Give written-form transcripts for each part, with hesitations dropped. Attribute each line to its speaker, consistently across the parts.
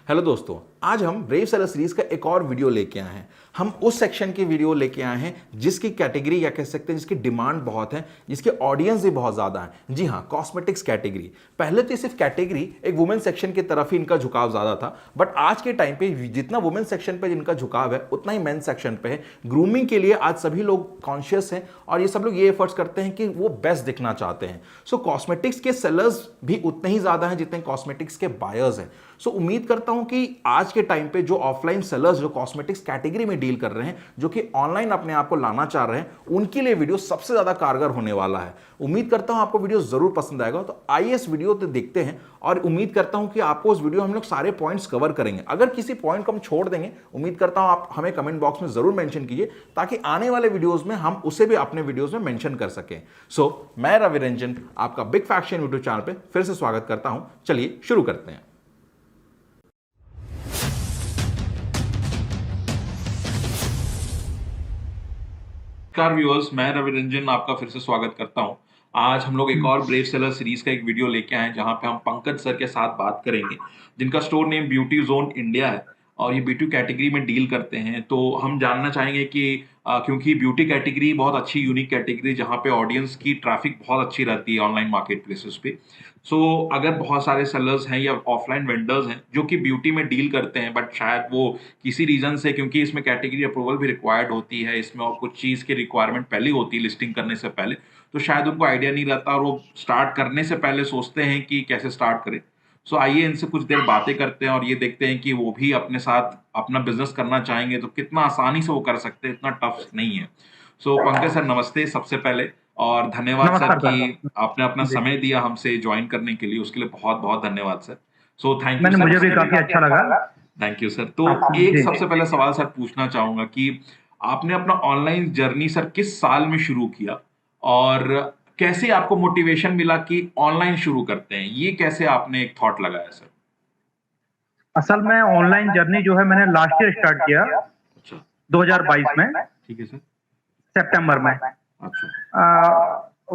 Speaker 1: Hello दोस्तों, आज हम ब्रेव सेलर सीरीज का एक और वीडियो लेके आए हैं। हम उस सेक्शन की वीडियो लेके आए हैं जिसकी कैटेगरी या कह सकते हैं जिसकी डिमांड बहुत है, जिसके ऑडियंस भी बहुत ज़्यादा है। जी हाँ, कॉस्मेटिक्स कैटेगरी। पहले तो सिर्फ कैटेगरी एक वुमेन सेक्शन की तरफ ही इनका झुकाव ज़्यादा था, बट आज के टाइम पे जितना वुमेन सेक्शन पे जिनका झुकाव है उतना ही मेन सेक्शन पे है। ग्रूमिंग के लिए आज सभी लोग कॉन्शियस हैं और ये सब लोग ये एफर्ट्स करते हैं कि वो बेस्ट दिखना चाहते हैं। सो कॉस्मेटिक्स के सेलर्स भी उतने ही ज़्यादा हैं जितने कॉस्मेटिक्स के बायर्स हैं। सो उम्मीद करता हूं कि आज के टाइम पे जो ऑफलाइन सेलर्स जो कॉस्मेटिक्स कैटेगरी में डील कर रहे हैं, जो कि ऑनलाइन अपने आप को लाना चाह रहे हैं, उनके लिए वीडियो सबसे ज्यादा कारगर होने वाला है। उम्मीद करता हूं आपको वीडियो जरूर पसंद आएगा। तो आइए इस वीडियो तो देखते हैं और उम्मीद करता हूं कि आपको इस वीडियो हम लोग सारे पॉइंट्स कवर करेंगे। अगर किसी पॉइंट को हम छोड़ देंगे, उम्मीद करता हूं आप हमें कमेंट बॉक्स में जरूर मेंशन कीजिए ताकि आने वाले वीडियोस में हम उसे भी अपने वीडियोस में मेंशन कर सकें। सो मैं रवि रंजन आपका बिग फैक्शन यूट्यूब चैनल पे फिर से स्वागत करता हूं। चलिए शुरू करते हैं। नमस्कार व्यूअर्स, मैं रवि रंजन आपका फिर से स्वागत करता हूं। आज हम लोग एक और ब्रेव सेलर सीरीज का एक वीडियो लेके आए हैं जहां पे हम पंकज सर के साथ बात करेंगे, जिनका store name beauty zone India है और ये ब्यूटी कैटेगरी में डील करते हैं। तो हम जानना चाहेंगे कि क्योंकि ब्यूटी कैटेगरी बहुत अच्छी यूनिक कैटेगरी जहां पे ऑडियंस की ट्रैफिक बहुत अच्छी रहती है ऑनलाइन मार्केट प्लेसेस पे। सो अगर बहुत सारे सेलर्स हैं या ऑफलाइन वेंडर्स हैं जो कि ब्यूटी में डील करते हैं, बट शायद वो किसी रीजन से, क्योंकि इसमें कैटेगरी अप्रूवल भी रिक्वायर्ड होती है इसमें और कुछ चीज़ की रिक्वायरमेंट पहले होती है लिस्टिंग करने से पहले, तो शायद उनको आइडिया नहीं रहता और वो स्टार्ट करने से पहले सोचते हैं कि कैसे स्टार्ट करें। सो आइए इनसे कुछ देर बातें करते हैं और ये देखते हैं कि वो भी अपने साथ अपना बिजनेस करना चाहेंगे तो कितना आसानी से वो कर सकते हैं, इतना टफ नहीं है। सो पंकज सर नमस्ते सबसे पहले, और धन्यवाद सर
Speaker 2: नमस्कार
Speaker 1: कि
Speaker 2: सर।
Speaker 1: आपने अपना
Speaker 2: जी,
Speaker 1: समय दिया हमसे ज्वाइन करने के लिए, उसके लिए बहुत बहुत धन्यवाद सर। सो थैंक यू
Speaker 2: मैंने
Speaker 1: सर।
Speaker 2: मुझे भी काफ़ी अच्छा लगा।
Speaker 1: Thank you sir. तो
Speaker 2: आप
Speaker 1: एक
Speaker 2: जी।
Speaker 1: सबसे पहला सवाल सर पूछना चाहूंगा कि आपने अपना ऑनलाइन जर्नी सर किस साल में शुरू किया और कैसे आपको मोटिवेशन मिला कि ऑनलाइन शुरू करते हैं, ये कैसे आपने एक थॉट लगाया सर?
Speaker 2: असल में ऑनलाइन जर्नी जो है मैंने लास्ट ईयर स्टार्ट किया
Speaker 1: अच्छा।
Speaker 2: 2022 में,
Speaker 1: ठीक है सर।
Speaker 2: सितंबर में।
Speaker 1: अच्छा।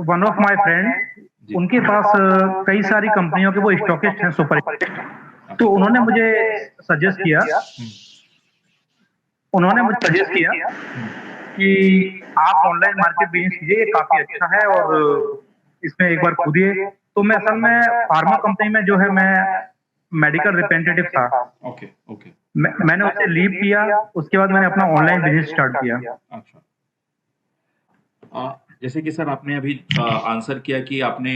Speaker 2: वन ऑफ माय फ्रेंड,
Speaker 1: जी।
Speaker 2: उनके पास कई सारी कंपनियों के वो स्टॉकिस्ट हैं, सुपर। तो
Speaker 1: अच्छा।
Speaker 2: उन्होंने मुझे सजेस्ट किया उन्होंने मुझे सजेस्ट किया कि आप ऑनलाइन मार्केट बिजनेस कीजिए, ये काफ़ी अच्छा है और इसमें एक बार कूदिए। तो मैं असल में फार्मा कंपनी में जो है मैं मेडिकल रिप्रेजेंटेटिव था।
Speaker 1: Okay okay.
Speaker 2: मैंने उससे लीव किया, उसके बाद मैंने अपना ऑनलाइन बिज़नेस स्टार्ट किया।
Speaker 1: अच्छा। जैसे कि सर आपने अभी आंसर किया कि आपने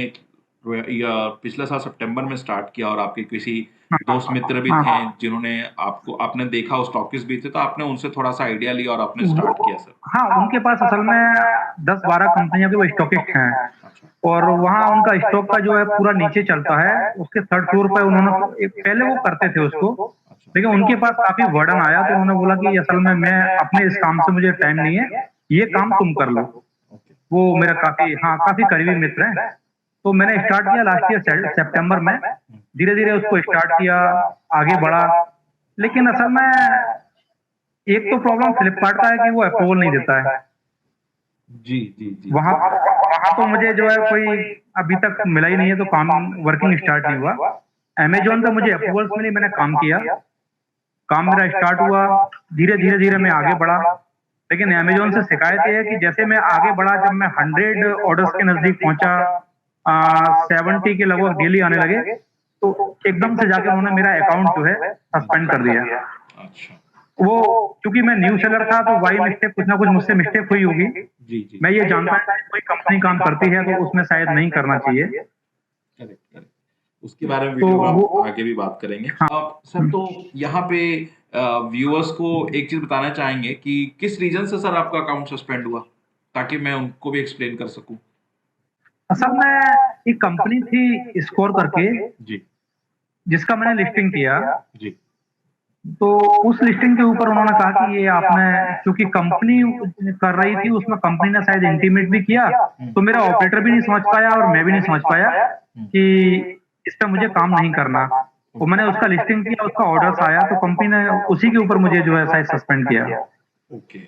Speaker 1: या पिछले साल सितंबर में स्टार्ट किया और आपके किसी दोस्त मित्र भी
Speaker 2: हाँ,
Speaker 1: थे
Speaker 2: हाँ।
Speaker 1: जिन्होंने आपको, आपने देखा उस स्टॉकिस्ट भी थे तो आपने उनसे थोड़ा सा आइडिया लिया और आपने
Speaker 2: वो
Speaker 1: स्टार्ट किया सर।
Speaker 2: हाँ, उनके पास असल में 10-12 कंपनियों के वो स्टॉकिस्ट हैं
Speaker 1: अच्छा।
Speaker 2: और वहाँ उनका स्टॉक का जो है पूरा नीचे चलता है। उसके 3rd फ्लोर पे उन्होंने पहले वो करते थे उसको,
Speaker 1: अच्छा।
Speaker 2: लेकिन उनके पास काफ़ी बर्डन आया तो उन्होंने बोला कि असल में मैं अपने इस काम से मुझे टाइम नहीं है, ये काम तुम कर लो।
Speaker 1: ओके।
Speaker 2: वो मेरा काफ़ी करीबी मित्र हैं। तो मैंने स्टार्ट किया लास्ट ईयर सितंबर में, धीरे-धीरे उसको स्टार्ट किया, आगे बढ़ा। लेकिन असल में एक तो प्रॉब्लम फ्लिपकार्ट का है कि वो अप्रूवल नहीं देता है।
Speaker 1: जी जी जी।
Speaker 2: वहाँ वहाँ तो मुझे जो है कोई अभी तक मिला ही नहीं है, तो काम वर्किंग स्टार्ट नहीं हुआ। अमेज़न पे मुझे अप्रूवल्स मिली, मैंने काम किया, काम मेरा स्टार्ट हुआ, धीरे-धीरे मैं आगे बढ़ा। लेकिन अमेज़न से शिकायत ये है कि जैसे मैं आगे बढ़ा, जब मैं 100 ऑर्डर्स के नज़दीक पहुँचा, 70 के लगभग डेली आने लगे, तो एकदम से जाके उन्होंने मेरा अकाउंट जो है सस्पेंड कर दिया।
Speaker 1: अच्छा।
Speaker 2: वो चूँकि मैं न्यू सेलर था तो बाय मिस्टेक कुछ ना कुछ मुझसे मिस्टेक हुई होगी।
Speaker 1: जी जी।
Speaker 2: मैं ये जानता हूँ कि कोई कंपनी काम करती है तो उसमें शायद नहीं करना चाहिए।
Speaker 1: Correct correct. उसके बारे में
Speaker 2: तो
Speaker 1: वीडियो में
Speaker 2: वो
Speaker 1: हम आगे भी बात करेंगे।
Speaker 2: हाँ,
Speaker 1: आप सर तो यहाँ पे व्यूअर्स को एक चीज बताना चाहेंगे कि किस रीजन से सर आपका अकाउंट सस्पेंड हुआ, ताकि मैं उनको भी एक्सप्लेन कर सकूं।
Speaker 2: असल में एक कंपनी थी स्कोर करके,
Speaker 1: जी
Speaker 2: जिसका मैंने लिस्टिंग किया।
Speaker 1: जी।
Speaker 2: तो उस लिस्टिंग के ऊपर उन्होंने कहा कि ये आपने, क्योंकि कंपनी कर रही थी, उसमें कंपनी ने शायद इंटीमेट भी किया, तो मेरा ऑपरेटर भी नहीं समझ पाया और मैं भी नहीं समझ पाया कि इस पे मुझे काम नहीं करना। तो मैंने उसका लिस्टिंग किया, उसका ऑर्डर्स आया, तो कंपनी ने उसी के ऊपर मुझे जो है शायद सस्पेंड किया।
Speaker 1: ओके।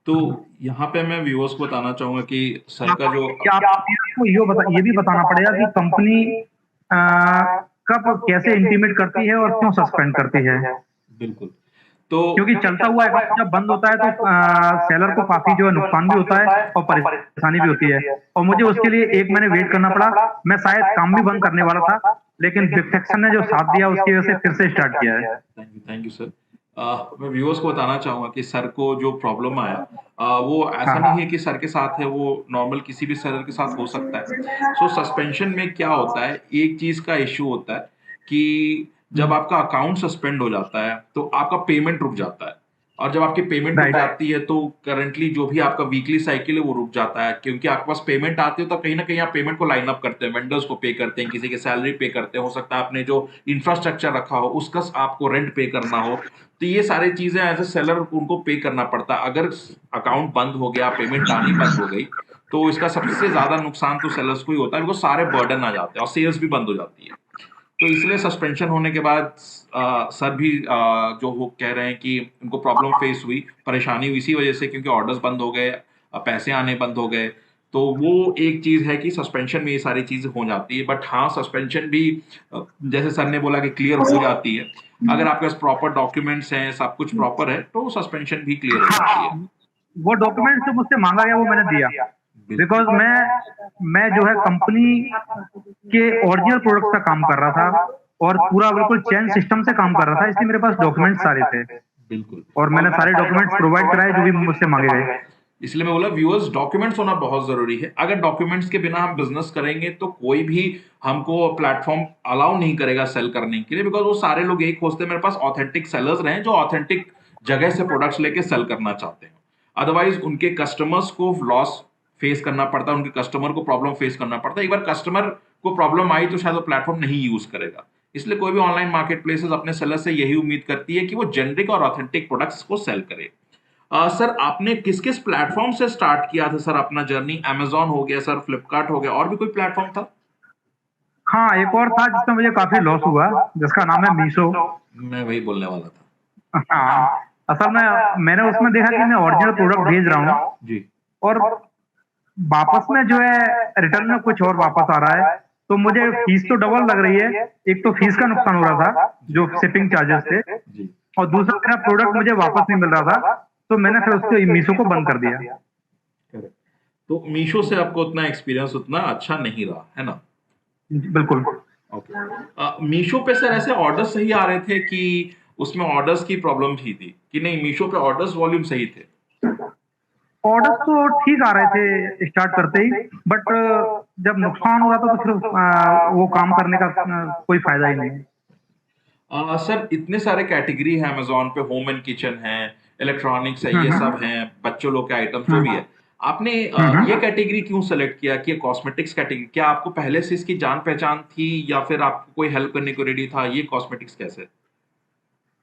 Speaker 1: तो यहाँ पे मैं व्यूअर्स को बताना चाहूंगा कि सर का जो
Speaker 2: आपको ये भी बताना पड़ेगा कि कंपनी कब कैसे इंटीमेट करती है और क्यों सस्पेंड करती है।
Speaker 1: बिल्कुल। तो
Speaker 2: क्योंकि चलता हुआ अकाउंट जब बंद होता है तो सेलर को काफी जो है नुकसान भी होता है और परेशानी भी होती है, और मुझे उसके लिए 1 महीने वेट करना पड़ा। मैं शायद काम भी बंद करने वाला था, लेकिन बिग सेक्शन ने जो साथ दिया उसकी वजह से फिर से स्टार्ट किया है।
Speaker 1: Thank you sir. मैं व्यूअर्स को बताना चाहूँगा कि सर को जो प्रॉब्लम आया वो
Speaker 2: हाँ
Speaker 1: ऐसा
Speaker 2: हाँ।
Speaker 1: नहीं है कि सर के साथ है, वो नॉर्मल किसी भी सेलर के साथ हो सकता है। सो सस्पेंशन में क्या होता है, एक चीज़ का इश्यू होता है कि जब आपका अकाउंट सस्पेंड हो जाता है, तो आपका पेमेंट रुक जाता है। और जब आपकी पेमेंट रुक
Speaker 2: राइट।
Speaker 1: जाती है तो करंटली जो भी आपका वीकली साइकिल है वो रुक जाता है, क्योंकि आपके पास पेमेंट आती है तो कहीं ना कहीं आप पेमेंट को लाइन अप करते हैं, वेंडर्स को पे करते हैं, किसी की सैलरी पे करते हैं, हो सकता है आपने जो इंफ्रास्ट्रक्चर रखा हो उसका आपको रेंट पे करना हो। तो ये सारी चीजें एज ए सेलर उनको पे करना पड़ता है। अगर अकाउंट बंद हो गया, पेमेंट आनी बंद हो गई, तो इसका सबसे ज्यादा नुकसान तो सेलर्स को ही होता है, बिकॉज सारे बर्डन आ जाते हैं और सेल्स भी बंद हो जाती है। तो इसलिए सस्पेंशन होने के बाद सर भी जो वो कह रहे हैं कि उनको प्रॉब्लम फेस हुई, परेशानी हुई इसी वजह से, क्योंकि ऑर्डर्स बंद हो गए, पैसे आने बंद हो गए। तो वो एक चीज है कि सस्पेंशन में ये सारी चीजें हो जाती है। बट हाँ, सस्पेंशन भी जैसे सर ने बोला कि क्लियर हो जाती है। अगर आपके पास प्रॉपर डॉक्यूमेंट्स हैं, सब कुछ प्रॉपर है, तो सस्पेंशन भी क्लियर हो जाती है।
Speaker 2: हाँ, वो डॉक्यूमेंट्स जो मुझसे मांगा गया वो मैंने दिया।
Speaker 1: बिल्कुल।
Speaker 2: बिकॉज मैं जो है कंपनी के ओरिजिनल प्रोडक्ट का काम कर रहा था और पूरा बिल्कुल चेन सिस्टम से काम कर रहा था, इसलिए मेरे पास डॉक्यूमेंट्स सारे थे
Speaker 1: बिल्कुल।
Speaker 2: और मैंने सारे डॉक्यूमेंट्स प्रोवाइड कराए जो भी मुझसे मांगे गए।
Speaker 1: इसलिए मैं बोला व्यूअर्स, डॉक्यूमेंट्स होना बहुत जरूरी है। अगर डॉक्यूमेंट्स के बिना हम बिजनेस करेंगे तो कोई भी हमको प्लेटफॉर्म अलाउ नहीं करेगा सेल करने के लिए, बिकॉज वो सारे लोग यही खोजते हैं मेरे पास ऑथेंटिक सेलर्स रहे जो ऑथेंटिक जगह से प्रोडक्ट्स लेके सेल करना चाहते हैं। अदरवाइज उनके कस्टमर्स को लॉस फेस करना पड़ता है, उनके कस्टमर को प्रॉब्लम फेस करना पड़ता है। एक बार कस्टमर को प्रॉब्लम आई तो शायद वो प्लेटफॉर्म नहीं यूज करेगा। इसलिए कोई भी ऑनलाइन मार्केट प्लेसेस अपने सेलर से यही उम्मीद करती है कि वो जेनरिक और ऑथेंटिक प्रोडक्ट्स को सेल करे। सर, आपने किस किस प्लेटफॉर्म से स्टार्ट किया था सर अपना जर्नी? अमेजॉन हो गया सर, फ्लिपकार्ट हो गया, और भी कोई प्लेटफॉर्म था?
Speaker 2: हाँ, एक और था जिसमें मुझे काफी लॉस हुआ, जिसका नाम है मीशो।
Speaker 1: मैं वही बोलने वाला था।
Speaker 2: हाँ, असल में मैंने उसमें देखा कि मैं ओरिजिनल प्रोडक्ट भेज रहा हूँ
Speaker 1: जी।
Speaker 2: और वापस में जो है रिटर्न में कुछ और वापस आ रहा है, तो मुझे फीस तो डबल लग रही है। एक तो फीस का नुकसान हो रहा था जो शिपिंग चार्जेस थे,
Speaker 1: जी।
Speaker 2: और दूसरा मेरा प्रोडक्ट मुझे वापस नहीं मिल रहा था, तो मैंने फिर उसको मीशो को बंद कर दिया।
Speaker 1: करेक्ट। तो मीशो से आपको उतना एक्सपीरियंस उतना अच्छा नहीं रहा है ना?
Speaker 2: बिल्कुल।
Speaker 1: ओके। मीशो पे सर ऐसे ऑर्डर्स सही आ रहे थे कि उसमें ऑर्डर्स की प्रॉब्लम ही थी, कि नहीं मीशो पे ऑर्डर्स वॉल्यूम सही थे?
Speaker 2: ऑर्डर्स तो ठीक आ रहे थे स्टार्ट करते ही, बट जब नुकसान हो रहा था तो फिर वो काम करने का कोई फायदा ही नहीं है।
Speaker 1: सर, इतने सारे कैटेगरी है अमेजोन पे, होम एंड किचन है, इलेक्ट्रॉनिक्स है, ये सब हैं, बच्चों लोग के आइटम जो भी है। आपने ये
Speaker 2: हम्म।
Speaker 1: कैटेगरी क्यों सेलेक्ट किया कि कॉस्मेटिक्स कैटेगरी? क्या आपको पहले से इसकी जान पहचान थी, या फिर आपको कोई हेल्प करने को रेडी था? ये कॉस्मेटिक्स कैसे?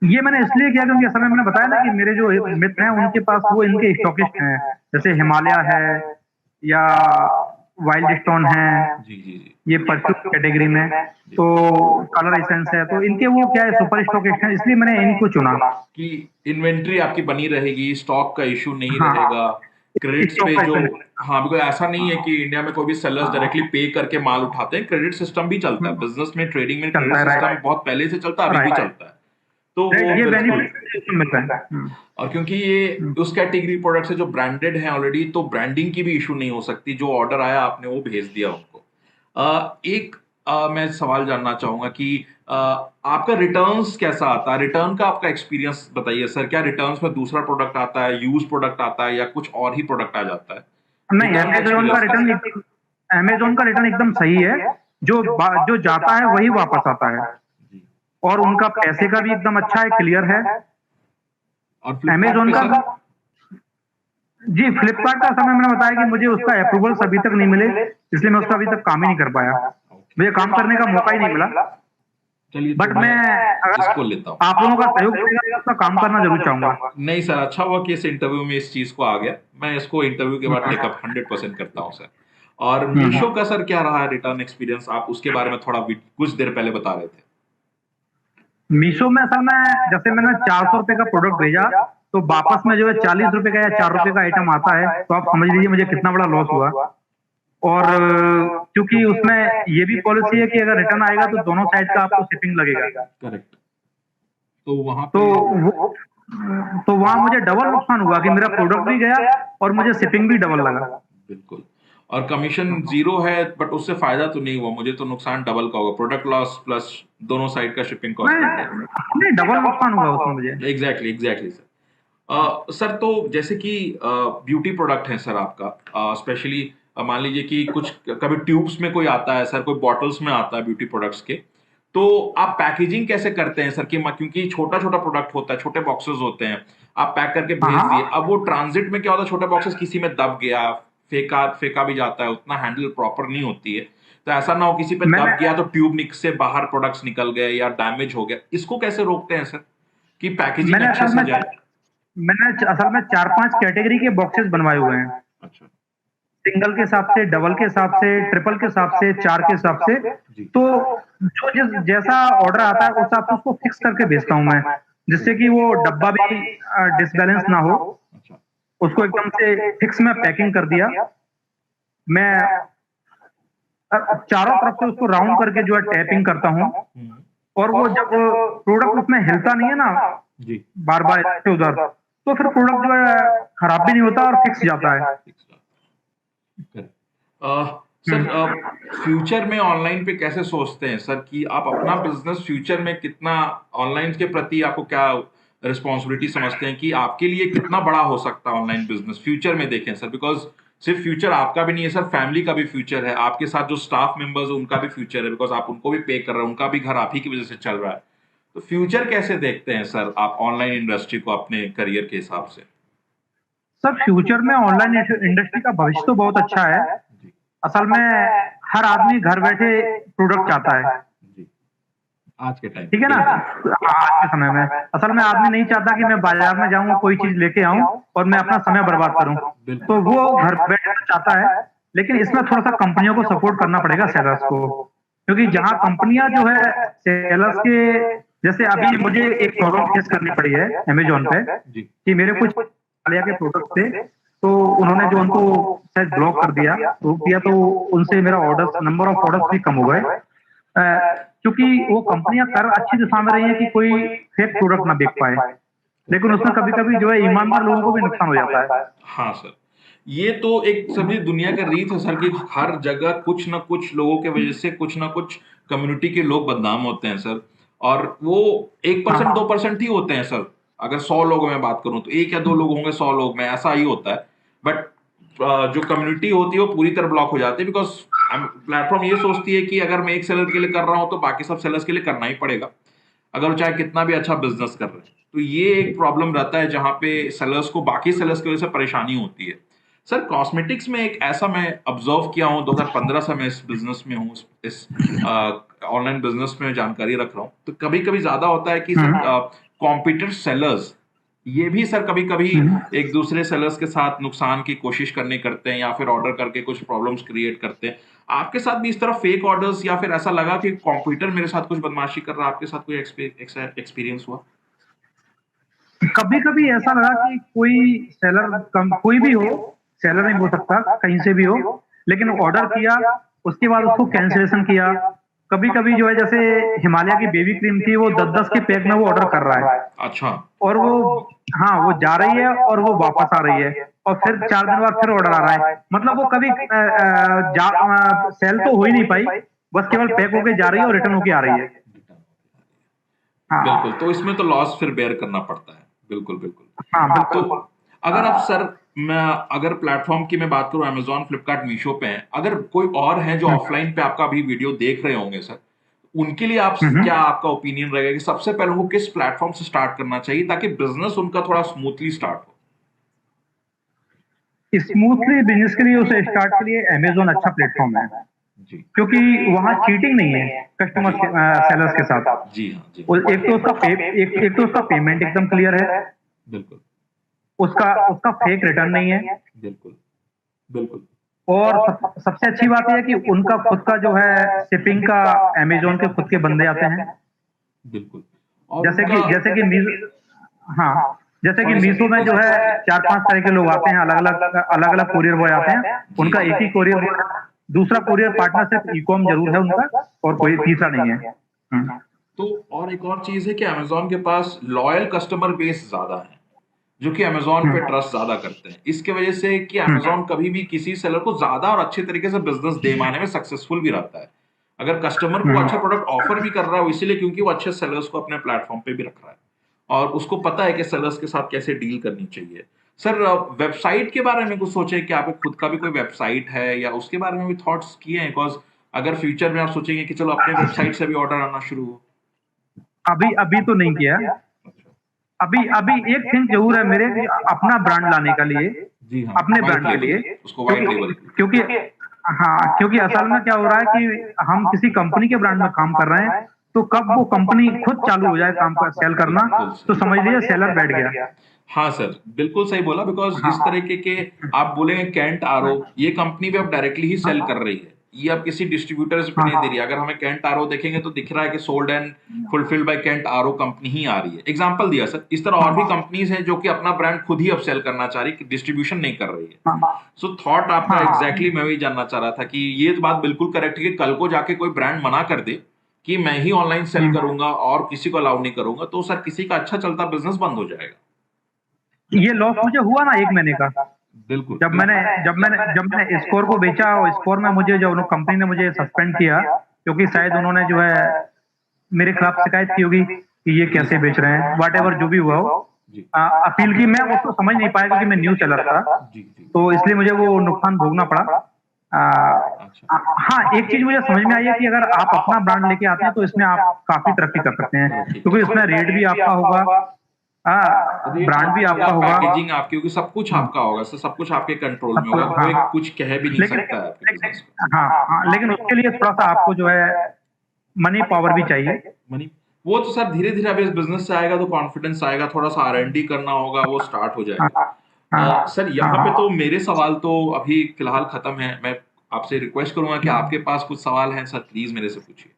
Speaker 2: ये मैंने इसलिए किया क्योंकि असल में मैंने बताया ना कि मेरे जो मित्र हैं उनके पास वो इनके स्टॉकिस्ट हैं, जैसे हिमालय है या वाइल्ड स्टोन है,
Speaker 1: जी जी जी।
Speaker 2: ये परफ्यूम कैटेगरी में, तो कलर एसेंस है, तो इनके वो क्या है सुपर स्टॉकिस्ट हैं, इसलिए मैंने इनको चुना।
Speaker 1: कि इन्वेंट्री आपकी बनी रहेगी, स्टॉक का इशू नहीं
Speaker 2: हाँ,
Speaker 1: रहेगा, क्रेडिट्स
Speaker 2: स्टॉक
Speaker 1: पे
Speaker 2: का
Speaker 1: जो।
Speaker 2: इशू
Speaker 1: हाँ, बिकॉज ऐसा नहीं है कि इंडिया में कोई भी सेलर्स डायरेक्टली पे करके माल उठाते हैं, क्रेडिट सिस्टम भी चलता है
Speaker 2: नहीं
Speaker 1: बिजनेस में, ट्रेडिंग में क्रेडिट
Speaker 2: चलता है।
Speaker 1: सिस्टम
Speaker 2: राइट
Speaker 1: बहुत पहले से चलता है, अभी भी
Speaker 2: राइट
Speaker 1: चलता है। तो वो
Speaker 2: राइट, ये
Speaker 1: बिल्कुल।
Speaker 2: बेनिफिट मिलता है।
Speaker 1: और क्योंकि ये उस कैटेगरी प्रोडक्ट्स है जो ब्रांडेड है ऑलरेडी, तो ब्रांडिंग की भी इशू नहीं हो सकती। जो ऑर्डर आया आपने वो भेज दिया उनको। एक मैं सवाल जानना चाहूंगा कि आपका रिटर्न्स कैसा आता है? रिटर्न का आपका एक्सपीरियंस बताइए सर। क्या रिटर्न्स में दूसरा प्रोडक्ट आता है, यूज प्रोडक्ट आता है, या कुछ और ही प्रोडक्ट आ जाता है?
Speaker 2: नहीं,
Speaker 1: रिटर्न का एक्सपीरियंस।
Speaker 2: अमेजोन का रिटर्न एकदम सही है। जो जाता है वही वापस आता है,
Speaker 1: जी।
Speaker 2: और उनका पैसे का भी एकदम अच्छा है, क्लियर है।
Speaker 1: और फ्लिपकार्ट
Speaker 2: अमेजोन
Speaker 1: पे
Speaker 2: का
Speaker 1: सर?
Speaker 2: जी, फ्लिपकार्ट का समय मैंने बताया कि मुझे उसका अप्रूवल्स अभी तक नहीं मिले, इसलिए मैं उसका अभी तक काम ही नहीं कर पाया।
Speaker 1: ओके।
Speaker 2: मुझे काम करने का मौका ही नहीं मिला,
Speaker 1: चलिए, तो
Speaker 2: बट मैं अगर
Speaker 1: इसको लेता हूँ।
Speaker 2: आप लोगों का सहयोग मिलेगा तो उसका काम करना जरूर चाहूंगा।
Speaker 1: नहीं सर, अच्छा हुआ कि इस इंटरव्यू में इस चीज को आ गया। मैं इसको इंटरव्यू के बाद टेकअप 100% करता हूँ सर। और मीशो का सर क्या रहा रिटर्न एक्सपीरियंस? आप उसके बारे में थोड़ा कुछ देर पहले बता रहे थे।
Speaker 2: मीशो में असल में जैसे मैंने 400 रुपए का प्रोडक्ट भेजा, तो वापस में जो है 40 रुपए का या 4 रुपए का आइटम आता है, तो आप समझ लीजिए मुझे कितना बड़ा लॉस हुआ। और क्योंकि उसमें ये भी पॉलिसी है कि अगर रिटर्न आएगा तो दोनों साइड का आपको शिपिंग लगेगा।
Speaker 1: करेक्ट। तो वहां
Speaker 2: तो
Speaker 1: पे
Speaker 2: वो तो वहां मुझे डबल नुकसान हुआ कि मेरा प्रोडक्ट भी गया और मुझे शिपिंग भी डबल लगा।
Speaker 1: बिल्कुल। और कमीशन जीरो है, बट उससे फायदा तो नहीं हुआ, मुझे तो नुकसान डबल का होगा, प्रोडक्ट लॉस प्लस दोनों साइड का शिपिंग कॉस्ट
Speaker 2: नहीं
Speaker 1: लग गया।
Speaker 2: नहीं, डबल नुकसान हुआ उसमें मुझे।
Speaker 1: Exactly exactly sir. सर तो जैसे कि ब्यूटी प्रोडक्ट है सर आपका, स्पेशली मान लीजिए कि कुछ कभी ट्यूब्स में कोई आता है सर, कोई बॉटल्स में आता है ब्यूटी प्रोडक्ट्स के, तो आप पैकेजिंग कैसे करते हैं सर? कि क्योंकि छोटा छोटा प्रोडक्ट होता है, छोटे बॉक्सेस होते हैं, आप पैक करके
Speaker 2: हाँ
Speaker 1: भेज दिए,
Speaker 2: हाँ।
Speaker 1: अब वो ट्रांजिट में क्या होता है, छोटे बॉक्सेस किसी में दब गया, फेंका फेंका भी जाता है, उतना हैंडल प्रॉपर नहीं होती है, तो ऐसा ना हो किसी पे
Speaker 2: मैंने
Speaker 1: दब गया तो ट्यूब से बाहर प्रोडक्ट्स निकल गए या डैमेज हो गया, इसको कैसे रोकते हैं सर कि पैकेजिंग
Speaker 2: मैंने
Speaker 1: अच्छे
Speaker 2: असल
Speaker 1: से
Speaker 2: में
Speaker 1: जाए?
Speaker 2: असल में 4-5 कैटेगरी के बॉक्सेस बनवाए हुए हैं।
Speaker 1: अच्छा।
Speaker 2: सिंगल के हिसाब से, डबल के हिसाब से, ट्रिपल के हिसाब से, 4 के हिसाब से।
Speaker 1: जी।
Speaker 2: तो जो जैसा ऑर्डर आता है उस हिसाब से उसको फिक्स करके भेजता हूँ मैं, जिससे कि वो डब्बा भी डिसबैलेंस ना हो।
Speaker 1: अच्छा।
Speaker 2: उसको एकदम से फिक्स में पैकिंग कर दिया। मैं चारों तरफ से उसको राउंड करके जो है टैपिंग करता हूँ,
Speaker 1: हम्म।
Speaker 2: और वो जब प्रोडक्ट उसमें हिलता नहीं है ना
Speaker 1: जी।
Speaker 2: बार बार इधर से उधर, तो फिर प्रोडक्ट जो है खराब भी नहीं होता और फिक्स जाता है।
Speaker 1: सर
Speaker 2: हम्म।
Speaker 1: फ्यूचर में ऑनलाइन पे कैसे सोचते हैं सर कि आप अपना बिजनेस फ्यूचर में कितना ऑनलाइन के प्रति आपको क्या रिस्पॉन्सिबिलिटी समझते हैं कि आपके लिए कितना बड़ा हो सकता है ऑनलाइन बिजनेस फ्यूचर में देखें सर? बिकॉज सिर्फ फ्यूचर आपका भी नहीं है सर, फैमिली का भी फ्यूचर है, आपके साथ जो स्टाफ मेंबर्स है उनका भी फ्यूचर है, बिकॉज आप उनको भी पे कर रहे हैं, उनका भी घर आप ही की वजह से चल रहा है। तो फ्यूचर कैसे देखते हैं सर आप ऑनलाइन इंडस्ट्री को अपने करियर के हिसाब से?
Speaker 2: सर फ्यूचर में ऑनलाइन इंडस्ट्री का भविष्य तो बहुत अच्छा है।
Speaker 1: जी।
Speaker 2: असल में हर आदमी घर बैठे प्रोडक्ट चाहता है,
Speaker 1: जी। आज के टाइम
Speaker 2: ठीक है ना? आज के समय में असल में आदमी नहीं चाहता कि मैं बाजार में जाऊं, कोई चीज लेके आऊं और मैं अपना समय बर्बाद करूं। तो वो घर बैठे चाहता है, लेकिन इसमें थोड़ा सा कंपनियों को सपोर्ट करना पड़ेगा सेलर्स को, क्योंकि जहां कंपनियां जो है सेलर्स के, जैसे अभी मुझे एक प्रॉब्लम फेस करनी पड़ी है अमेजोन पे
Speaker 1: जी।
Speaker 2: कि मेरे कुछ हालिया के प्रोडक्ट थे, तो उन्होंने जो उनको शायद ब्लॉक कर दिया, रोक दिया, तो उनसे मेरा ऑर्डर, नंबर ऑफ ऑर्डर्स भी कम हो गए। क्योंकि वो कंपनियां कर अच्छी दिशा में रही है कि कोई फेक प्रोडक्ट ना बिक पाए, लेकिन उसमें कभी कभी जो है ईमानदार लोगों को भी नुकसान हो जाता है।
Speaker 1: हाँ सर, ये तो एक सभी दुनिया का रीत है सर कि हर जगह कुछ ना कुछ लोगों के वजह से कुछ ना कुछ कम्युनिटी के लोग बदनाम होते हैं सर, और वो 1% 2% ही होते हैं सर। अगर 100 लोगों में बात करूं तो 1 या 2 लोग होंगे 100 लोग में, ऐसा ही होता है। बट जो कम्युनिटी होती है वो पूरी तरह ब्लॉक हो जाती है, बिकॉज प्लेटफॉर्म ये सोचती है कि अगर मैं एक सेलर के लिए कर रहा हूं तो बाकी सब सेलर्स के लिए करना ही पड़ेगा, अगर वो चाहे कितना भी अच्छा बिजनेस कर रहे हैं। तो ये एक प्रॉब्लम रहता है जहां पे सेलर्स को बाकी सेलर्स की वजह से परेशानी होती है। सर कॉस्मेटिक्स में एक ऐसा मैं ऑब्जर्व किया हूं, 2015 से मैं इस बिजनेस में हूं, इस ऑनलाइन बिजनेस में जानकारी रख रहा हूं, तो कभी कभी ज्यादा होता है कि सर कॉम्पिटिटर सेलर्स ये भी सर कभी कभी एक दूसरे सेलर्स के साथ नुकसान की कोशिश करने करते हैं या फिर ऑर्डर करके कुछ प्रॉब्लम्स क्रिएट करते हैं। आपके साथ भी इस तरह फेक ऑर्डर्स या फिर ऐसा लगा कि कंप्यूटर मेरे साथ कुछ बदमाशी कर रहा है? आपके साथ कोई एक्सपीरियंस हुआ?
Speaker 2: कभी कभी ऐसा लगा कि कोई सेलर कोई भी हो, सेलर नहीं हो सकता, कहीं से भी हो, लेकिन ऑर्डर किया, उसके बाद उसको कैंसिलेशन किया। कभी कभी जो है जैसे हिमालय की बेबी क्रीम थी, वो 10-10 के पैक में वो ऑर्डर कर रहा है,
Speaker 1: अच्छा।
Speaker 2: और वो, हाँ, वो जा रही है और वो वापस आ रही है, और फिर 4 दिन बाद फिर ऑर्डर आ रहा है। मतलब वो कभी सेल तो हो ही नहीं पाई, बस केवल पैक होके जा रही है और रिटर्न होके आ रही है।
Speaker 1: बिल्कुल,
Speaker 2: हाँ
Speaker 1: तो इसमें तो लॉस फिर बेयर करना पड़ता है। बिल्कुल बिल्कुल।
Speaker 2: हाँ
Speaker 1: तो
Speaker 2: बिल्कुल।
Speaker 1: अगर आप सर, मैं अगर प्लेटफॉर्म की मैं बात करूं, अमेजोन, फ्लिपकार्ट, मीशो पे हैं, अगर कोई और है जो ऑफलाइन पे आपका अभी वीडियो देख रहे होंगे सर, उनके लिए आप क्या आपका ओपिनियन रहेगा कि सबसे पहले उनको किस प्लेटफॉर्म से स्टार्ट करना चाहिए ताकि बिजनेस उनका थोड़ा स्मूथली स्टार्ट हो?
Speaker 2: स्मूथली बिजनेस के लिए, उसे स्टार्ट के लिए अमेजोन अच्छा प्लेटफॉर्म है,
Speaker 1: जी।
Speaker 2: क्योंकि वहां चीटिंग नहीं है कस्टमर सेलर्स के साथ।
Speaker 1: जी हाँ जी।
Speaker 2: और एक तो उसका एक तो उसका पेमेंट एकदम क्लियर है,
Speaker 1: बिल्कुल
Speaker 2: उसका उसका फेक रिटर्न नहीं है,
Speaker 1: बिल्कुल बिल्कुल।
Speaker 2: और सबसे अच्छी बात यह है कि उनका खुद का जो है शिपिंग का, अमेजोन के खुद के बंदे आते हैं।
Speaker 1: बिल्कुल। और
Speaker 2: जैसे कि हाँ, जैसे कि मीशो में जो है 4-5 तरह के लोग आते हैं, अलग अलग कोरियर बॉय आते हैं, उनका एक ही कोरियर बॉय दूसरा कोरियर पार्टनर सिर्फ ई-कॉम जरूर है उनका, और कोई तीसरा नहीं है।
Speaker 1: तो और एक और चीज है कि अमेजोन के पास लॉयल कस्टमर बेस ज्यादा है, जो कि अमेजोन पे ट्रस्ट ज्यादा करते हैं। इसके वजह से कि अमेजोन कभी भी किसी सेलर को ज्यादा और अच्छे तरीके से बिजनेस दे पाने में सक्सेसफुल भी रहता है। अगर कस्टमर को अच्छा प्रोडक्ट ऑफर भी कर रहा है वो इसीलिए क्योंकि वो अच्छे सेलर्स को अपने प्लेटफॉर्म पे भी रख रहा है और उसको पता है कि सेलर्स के साथ कैसे डील करनी चाहिए। सर, वेबसाइट के बारे में कुछ सोचे कि आपके खुद का भी कोई वेबसाइट है या उसके बारे में भी थॉट्स किए हैं? बिकॉज अगर फ्यूचर में आप सोचेंगे कि चलो अपने वेबसाइट से भी ऑर्डर आना शुरू हो।
Speaker 2: अभी अभी तो नहीं किया। अभी अभी एक थिंग जरूर है मेरे कि अपना ब्रांड लाने के लिए,
Speaker 1: जी हाँ,
Speaker 2: अपने
Speaker 1: व्हाइट
Speaker 2: ब्रांड के
Speaker 1: लेबल,
Speaker 2: लिए,
Speaker 1: उसको व्हाइट लेबल।
Speaker 2: क्योंकि हाँ, क्योंकि असल में क्या हो रहा है कि हम किसी कंपनी के ब्रांड में काम कर रहे हैं, तो कब वो कंपनी खुद चालू हो जाए काम का सेल करना, तो समझ लीजिए सेलर बैठ गया।
Speaker 1: हाँ सर, बिल्कुल सही बोला। बिकॉज इस तरीके के आप बोलेंगे कैंट आरओ, ये कंपनी भी अब डायरेक्टली ही सेल कर रही है, ये अब किसी डिस्ट्रीब्यूटर्स पे नहीं दे रही है। अगर हमें कैंट आरओ देखेंगे तो दिख रहा है कि sold and fulfilled by Kent RO company ही आ रही है। एग्जांपल दिया सर, इस तरह और भी कंपनीज हैं जो कि अपना ब्रांड खुद ही अब सेल करना चाह रही है, डिस्ट्रीब्यूशन नहीं कर रही है। सो थॉट आपका एग्जैक्टली मैं वही जानना चाह रहा था कि ये बात बिल्कुल करेक्ट है कि कल को जाके कोई ब्रांड मना कर दे कि मैं ही ऑनलाइन सेल करूंगा और किसी को अलाउ नहीं करूंगा, तो सर किसी का अच्छा चलता बिजनेस बंद हो जाएगा।
Speaker 2: ये लॉस मुझे हुआ ना 1 महीने का,
Speaker 1: बिल्कुल।
Speaker 2: जब मैंने स्कोर को बेचा, और स्कोर में मुझे जो कंपनी ने मुझे सस्पेंड किया, क्योंकि शायद उन्होंने जो है मेरे खिलाफ शिकायत की होगी कि ये कैसे बेच रहे हैं, व्हाटएवर जो भी हुआ हो।
Speaker 1: जी
Speaker 2: अपील की, मैं उसको समझ नहीं पाया क्योंकि मैं न्यूज चैनल था,
Speaker 1: जी जी।
Speaker 2: तो इसलिए मुझे वो नुकसान भोगना पड़ा।
Speaker 1: अच्छा।
Speaker 2: हाँ, एक चीज मुझे समझ में आई है कि अगर आप अपना ब्रांड लेके आते हैं तो इसमें आप काफी तरक्की कर सकते हैं, क्योंकि इसमें रेट भी आपका होगा, ब्रांड भी आपका होगा,
Speaker 1: पैकेजिंग आपकी होगी, सब कुछ आपका होगा सर, सब कुछ आपके कंट्रोल में होगा,
Speaker 2: हाँ,
Speaker 1: कोई
Speaker 2: हाँ।
Speaker 1: कुछ कह भी नहीं
Speaker 2: लेकिन
Speaker 1: सकता है आपके बिजनेस को।
Speaker 2: हाँ, लेकिन उसके लिए थोड़ा सा आपको जो है मनी पावर भी चाहिए।
Speaker 1: मनी, वो तो सर धीरे धीरे अब इस बिजनेस से आएगा तो कॉन्फिडेंस आएगा, थोड़ा सा आर&डी करना होगा, वो स्टार्ट हो जाएगा। सर यहाँ पे तो मेरे सवाल तो अभी फिलहाल खत्म है। मैं आपसे रिक्वेस्ट करूंगा कि आपके पास कुछ सवाल हैं सर, प्लीज मेरे से पूछिए।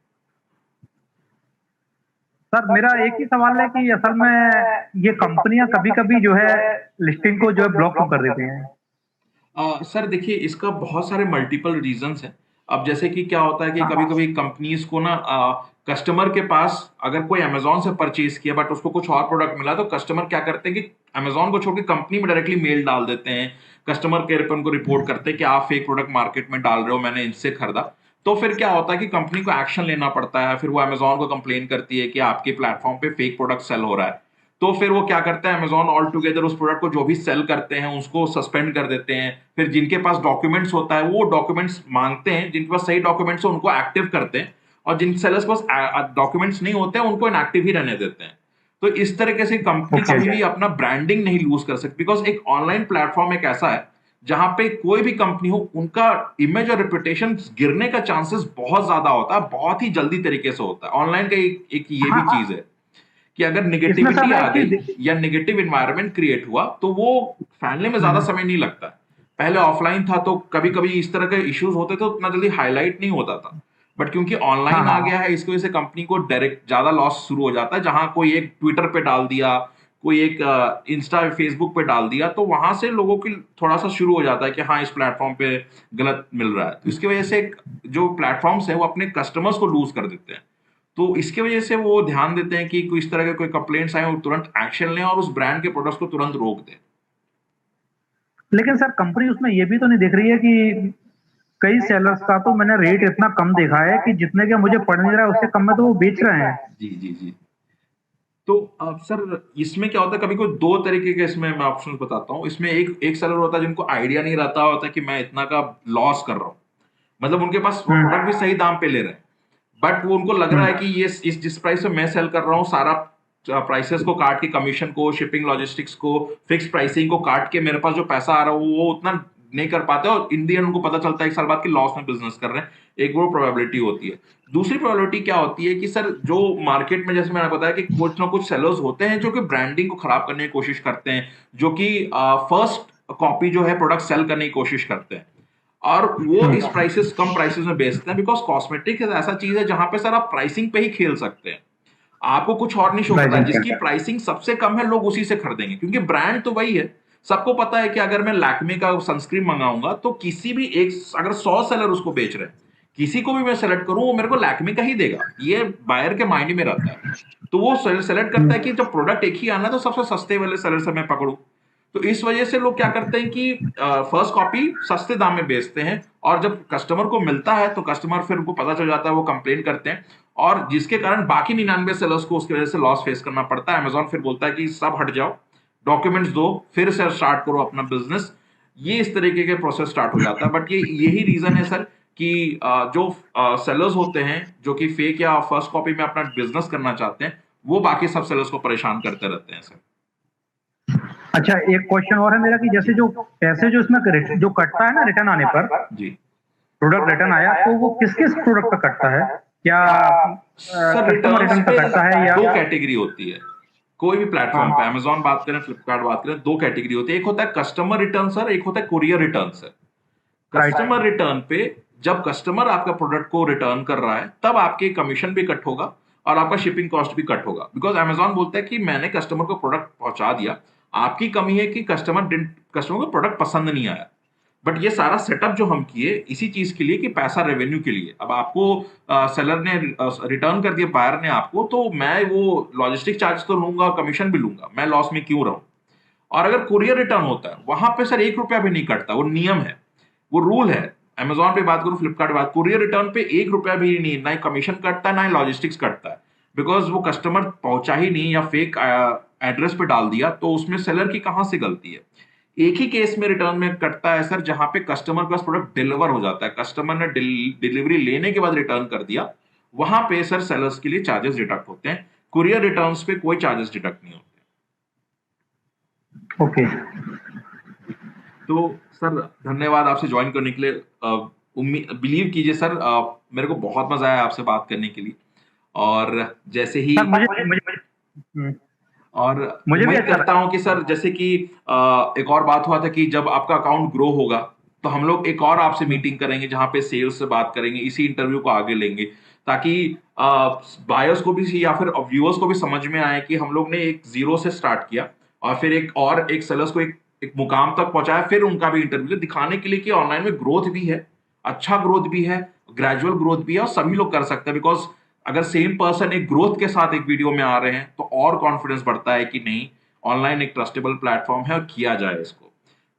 Speaker 2: सर, मेरा एक ही सवाल है कि असल में ये कंपनियां कभी-कभी जो है लिस्टिंग को जो है ब्लॉक क्यों कर देती हैं?
Speaker 1: सर देखिए, इसका बहुत सारे मल्टीपल रीजंस हैं। अब जैसे कि क्या होता है कि कभी कभी कंपनीज को ना कस्टमर के पास अगर कोई अमेजोन से परचेज किया बट उसको कुछ और प्रोडक्ट मिला, तो कस्टमर क्या करते हैं कि अमेजोन को छोड़ के कंपनी में डायरेक्टली मेल डाल देते हैं, कस्टमर केयर पे उनको रिपोर्ट करते हैं कि आप फेक प्रोडक्ट मार्केट में डाल रहे हो, मैंने इनसे खरीदा। तो फिर क्या होता है कि कंपनी को एक्शन लेना पड़ता है, फिर वो अमेजोन को कंप्लेन करती है कि आपके प्लेटफॉर्म पे फेक प्रोडक्ट सेल हो रहा है। तो फिर वो क्या करता है, अमेजोन ऑल टुगेदर उस प्रोडक्ट को जो भी सेल करते हैं उसको सस्पेंड कर देते हैं। फिर जिनके पास डॉक्यूमेंट्स होता है वो डॉक्यूमेंट्स मांगते हैं, जिनके पास सही डॉक्यूमेंट्स है उनको एक्टिव करते हैं, और जिन सेलर्स के पास डॉक्यूमेंट्स नहीं होते हैं उनको इनएक्टिव ही रहने देते हैं। तो इस तरीके से कंपनी
Speaker 2: ओके।
Speaker 1: कभी भी अपना ब्रांडिंग नहीं लूज कर सकती, बिकॉज एक ऑनलाइन प्लेटफॉर्म एक ऐसा है जहां पे कोई भी कंपनी हो, उनका इमेज और रेपुटेशन गिरने का चांसेस बहुत ज्यादा होता है, बहुत ही जल्दी तरीके से होता है। ऑनलाइन का एक ये भी चीज है कि अगर
Speaker 2: इसमें
Speaker 1: निगेटिविटी
Speaker 2: सर
Speaker 1: आ
Speaker 2: एक
Speaker 1: गई
Speaker 2: चीज,
Speaker 1: या निगेटिव इन्वायरमेंट क्रिएट हुआ तो वो फैलने में ज्यादा समय नहीं लगता। पहले ऑफलाइन था तो कभी कभी इस तरह के इश्यूज होते थे, उतना जल्दी हाईलाइट नहीं होता था। बट क्योंकि
Speaker 2: हाँ,
Speaker 1: ऑनलाइन आ
Speaker 2: हाँ।
Speaker 1: गया है, इसकी वजह से कंपनी को डायरेक्ट ज्यादा लॉस शुरू हो जाता है। जहां कोई एक ट्विटर पे डाल दिया, कोई एक इंस्टा फेसबुक पे डाल दिया, तो वहां से लोगों की थोड़ा सा शुरू हो जाता है कि हाँ इस प्लेटफॉर्म पे गलत मिल रहा है। तो इसकी वजह से जो प्लेटफॉर्म्स है वो अपने कस्टमर्स को लूज कर देते हैं। तो इसकी वजह से वो ध्यान देते हैं कि कोई इस तरह के कोई कंप्लेंट्स आए वो तुरंत एक्शन लें और उस ब्रांड के प्रोडक्ट्स को तुरंत रोक दें।
Speaker 2: लेकिन सर कंपनी उसमें ये भी तो नहीं देख रही है कि कई सेलर्स का तो मैंने रेट इतना कम देखा है कि जितने के मुझे पड़ नहीं रहा है उससे कम में तो वो बेच रहे हैं।
Speaker 1: जी जी जी। तो अब सर इसमें क्या होता है, कभी कोई दो तरीके के इसमें मैं ऑप्शन बताता हूँ। इसमें एक एक सेलर होता है जिनको आइडिया नहीं रहता होता कि मैं इतना का लॉस कर रहा हूँ, मतलब उनके पास वो प्रोडक्ट भी सही दाम पे ले रहे हैं, बट वो उनको लग रहा है कि ये इस जिस प्राइस पे मैं सेल कर रहा हूँ, सारा प्राइसेस को काट के, कमीशन को, शिपिंग लॉजिस्टिक्स को, फिक्स प्राइसिंग को काट के मेरे पास जो पैसा आ रहा है वो उतना नहीं कर पाते, और इन दी एंड उनको पता चलता है 1 साल बाद कि लॉस में बिजनेस कर रहे हैं। एक वो प्रोबेबिलिटी होती है। दूसरी प्रोबेबिलिटी क्या होती है कि सर जो मार्केट में जैसे मैंने बताया कि कुछ ना कुछ सेलर्स होते हैं जो कि ब्रांडिंग को खराब करने की कोशिश करते हैं, जो कि फर्स्ट कॉपी जो है प्रोडक्ट सेल करने की कोशिश करते हैं, और वो इस प्राइसेस कम प्राइसेस में बेचते हैं। बिकॉज कॉस्मेटिक ऐसा चीज है जहां पे सर आप प्राइसिंग पे ही खेल सकते हैं, आपको कुछ और नहीं शो करता है। जिसकी प्राइसिंग सबसे कम है लोग उसी से खरीदेंगे, क्योंकि ब्रांड तो वही है, सबको पता है कि अगर मैं लैक्मे का सनस्क्रीन मंगाऊंगा तो किसी भी एक, अगर 100 सेलर उसको बेच रहे हैं, किसी को भी मैं सेलेक्ट करूं वो मेरे को लैक्मे का ही देगा, ये बायर के माइंड में रहता है। तो वो सेलेक्ट करता है कि जब प्रोडक्ट एक ही आना है तो सबसे सस्ते वाले सेलर से मैं पकड़ूं। तो इस वजह से लोग क्या करते हैं कि फर्स्ट कॉपी सस्ते दाम में बेचते हैं, और जब कस्टमर को मिलता है तो कस्टमर फिर उनको पता चल जाता है, वो कंप्लेन करते हैं, और जिसके कारण बाकी 99 सेलर्स को उसकी वजह से लॉस फेस करना पड़ता है। अमेजॉन फिर बोलता है कि सब हट जाओ, डॉक्यूमेंट्स दो, फिर से स्टार्ट करो अपना बिजनेस। ये इस तरीके के प्रोसेस स्टार्ट हो जाता है। बट ये यही रीजन है सर कि जो सेलर्स होते हैं जो कि फेक या फर्स्ट कॉपी में अपना बिजनेस करना चाहते हैं, वो बाकी सब सेलर्स को परेशान करते रहते हैं सर।
Speaker 2: अच्छा, एक क्वेश्चन और है मेरा कि जैसे जो पैसे जो इसमें जो कटता है ना रिटर्न आने पर,
Speaker 1: जी
Speaker 2: प्रोडक्ट रिटर्न आया तो वो किस किस प्रोडक्ट पर कटता है? क्या
Speaker 1: सर
Speaker 2: कस्टमर
Speaker 1: रिटर्न्स
Speaker 2: रिटर्न
Speaker 1: पे
Speaker 2: पर कटता है या?
Speaker 1: दो कैटेगरी होती है। कोई भी प्लेटफॉर्म पे,
Speaker 2: हाँ,
Speaker 1: अमेजॉन बात करें, फ्लिपकार्ट बात करें, दो कैटेगरी होती है। एक होता है कस्टमर रिटर्न सर, एक होता है courier return sir.
Speaker 2: Right.
Speaker 1: Customer return पे जब कस्टमर आपका प्रोडक्ट को रिटर्न कर रहा है तब आपके कमीशन भी कट होगा और आपका शिपिंग कॉस्ट भी कट होगा, बिकॉज अमेजॉन बोलता है कि मैंने कस्टमर को प्रोडक्ट पहुंचा दिया, आपकी कमी है कि कस्टमर को प्रोडक्ट पसंद नहीं आया। बट ये सारा सेटअप जो हम किए इसी चीज के लिए कि पैसा रेवेन्यू के लिए। अब आपको सेलर ने रिटर्न कर दिया, बायर ने आपको, तो मैं वो लॉजिस्टिक चार्ज तो लूंगा, कमीशन भी लूंगा, मैं लॉस में क्यों रहूं। और अगर कुरियर रिटर्न होता है वहां पे सर 1 रुपया भी नहीं कटता, वो नियम है, वो रूल है। अमेजॉन पे बात करूं, फ्लिपकार्ट पे बात, कुरियर रिटर्न पे 1 रुपया भी नहीं, ना ही कमीशन कटता है ना ही लॉजिस्टिक्स कटता है, बिकॉज वो कस्टमर पहुंचा ही नहीं या फेक एड्रेस पे डाल दिया, तो उसमें सेलर की कहां से गलती है। एक ही केस में रिटर्न में कटता है सर जहां पे कस्टमर के पास प्रोडक्ट डिलीवर हो जाता है, कस्टमर ने डिलीवरी लेने के बाद रिटर्न कर दिया, वहां पे सर सेलर्स के लिए चार्जेस डिडक्ट होते हैं। कुरियर रिटर्न्स पे कोई चार्जेस डिडक्ट नहीं होते।
Speaker 2: ओके।
Speaker 1: तो सर धन्यवाद आपसे ज्वाइन करने के लिए। उम्मीद, बिलीव कीजिए सर, मेरे को बहुत मजा आया आपसे बात करने के लिए। और जैसे ही
Speaker 2: सर मुझे मुझे मुझे
Speaker 1: और
Speaker 2: मुझे भी
Speaker 1: उम्मीद
Speaker 2: अच्छा
Speaker 1: करता
Speaker 2: लगा।
Speaker 1: हूं कि सर जैसे कि एक और बात हुआ था कि जब आपका अकाउंट ग्रो होगा तो हम लोग एक और आपसे मीटिंग करेंगे जहां पे सेल्स से बात करेंगे, इसी इंटरव्यू को आगे लेंगे, ताकि बायर्स को भी या फिर व्यूअर्स को भी समझ में आए कि हम लोग ने एक जीरो से स्टार्ट किया और फिर एक सेलर्स को एक मुकाम तक पहुंचाया, फिर उनका भी इंटरव्यू दिखाने के लिए कि ऑनलाइन में ग्रोथ भी है, अच्छा ग्रोथ भी है, ग्रेजुअल ग्रोथ भी है, और सभी लोग कर सकते हैं। बिकॉज अगर सेम पर्सन एक ग्रोथ के साथ एक वीडियो में आ रहे हैं तो और कॉन्फिडेंस बढ़ता है कि नहीं, ऑनलाइन एक ट्रस्टेबल प्लेटफॉर्म है और किया जाए इसको।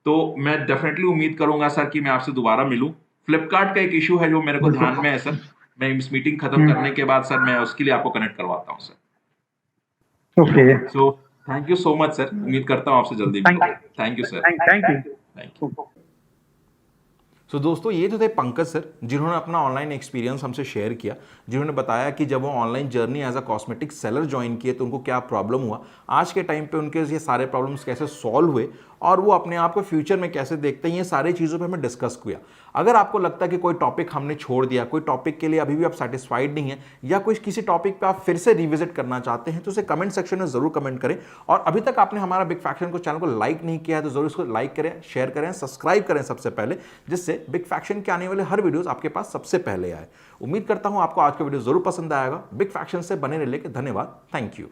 Speaker 1: तो मैं डेफिनेटली उम्मीद करूंगा सर कि मैं आपसे दोबारा मिलूं। फ्लिपकार्ट का एक इशू है जो मेरे को
Speaker 2: बिल्कुल।
Speaker 1: ध्यान में है सर, मैं इस मीटिंग खत्म करने के बाद सर मैं उसके लिए आपको कनेक्ट करवाता हूँ sir.
Speaker 2: Okay.
Speaker 1: So thank you so much sir, उम्मीद करता हूँ आपसे जल्दी
Speaker 2: थैंक
Speaker 1: मिलूंगा। Thank you sir.
Speaker 2: Thank you.
Speaker 1: Thank you.
Speaker 3: So दोस्तों, ये तो थे पंकज सर, जिन्होंने अपना ऑनलाइन एक्सपीरियंस हमसे शेयर किया, जिन्होंने बताया कि जब वो online journey as a cosmetic seller join किए तो उनको क्या प्रॉब्लम हुआ, आज के टाइम पे उनके ये सारे प्रॉब्लम्स कैसे सॉल्व हुए और वो अपने आप को फ्यूचर में कैसे देखते हैं, ये सारी चीज़ों पे हमें डिस्कस किया। अगर आपको लगता है कि कोई टॉपिक हमने छोड़ दिया, कोई टॉपिक के लिए अभी भी आप सेटिस्फाइड नहीं है, या कोई किसी टॉपिक पे आप फिर से रिविजिट करना चाहते हैं, तो उसे कमेंट सेक्शन में जरूर कमेंट करें। और अभी तक आपने हमारा बिग फैक्शन को चैनल को लाइक नहीं किया है तो जरूर इसको लाइक करें, शेयर करें, सब्सक्राइब करें सबसे पहले, जिससे बिग फैक्शन के आने वाले हर वीडियोस आपके पास सबसे पहले आए। उम्मीद करता हूं आपको आज का वीडियो जरूर पसंद आएगा। बिग फैक्शन से बने रहने के लिए धन्यवाद। Thank you.